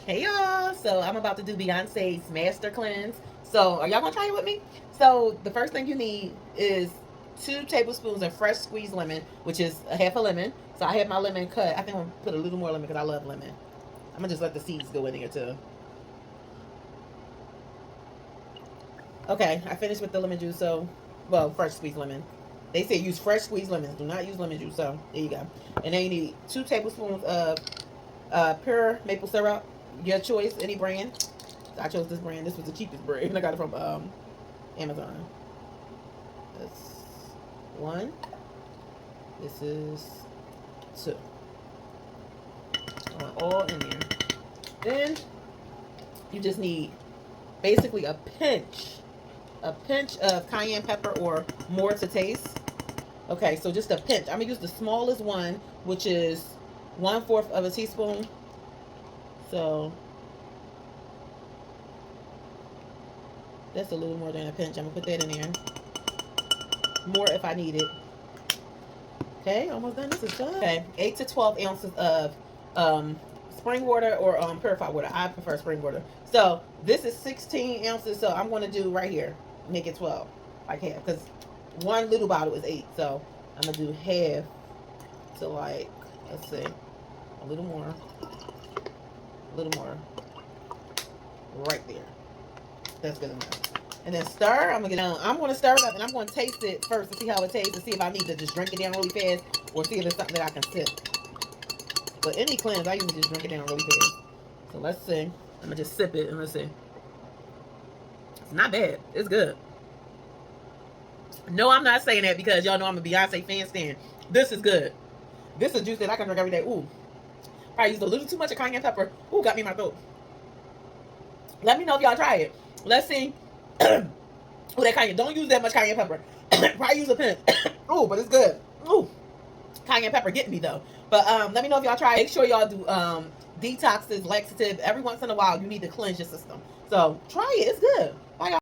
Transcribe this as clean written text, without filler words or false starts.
Hey y'all, so I'm about to do Beyonce's master cleanse. So are y'all gonna try it with me? So the first thing you need is 2 tablespoons of fresh squeezed lemon, which is a half a lemon. So I have my lemon cut. I think I'm gonna put a little more lemon because I love lemon. I'm gonna just let the seeds go in here too. Okay, I finished with the lemon juice. So, well, fresh squeezed lemon. They say use fresh squeezed lemons. Do not use lemon juice. So there you go. And then you need 2 tablespoons of pure maple syrup. Your choice, any brand. I chose this brand. This was the cheapest brand. I got it from Amazon. That's one. This is two. All in there. Then you just need basically a pinch of cayenne pepper or more to taste. Okay, so just a pinch. I'm gonna use the smallest one, which is 1/4 of a teaspoon. So that's a little more than a pinch. I'm gonna put that in there. More if I need it. Okay, almost done. This is done. Okay, 8 to 12 ounces of spring water or purified water. I prefer spring water. So this is 16 ounces. So I'm gonna do right here. Make it 12, like half, because one little bottle is 8. So I'm gonna do half to like, let's see, a little more, right there. That's good enough. And then stir. I'm gonna stir it up, and I'm gonna taste it first to see how it tastes, to see if I need to just drink it down really fast, or see if it's something that I can sip. But any cleanse, I usually just drink it down really fast. So let's see. I'm gonna just sip it and let's see. It's not bad. It's good. No, I'm not saying that because y'all know I'm a Beyonce fan stan. This is good. This is juice that I can drink every day. Ooh. I used a little too much of cayenne pepper. Ooh, got me in my throat. Let me know if y'all try it. Let's see. Ooh, that cayenne. Don't use that much cayenne pepper. Probably use a pinch. Ooh, but it's good. Ooh. Cayenne pepper getting me though. But let me know if y'all try it. Make sure y'all do detoxes, laxative. Every once in a while, you need to cleanse your system. So try it. It's good.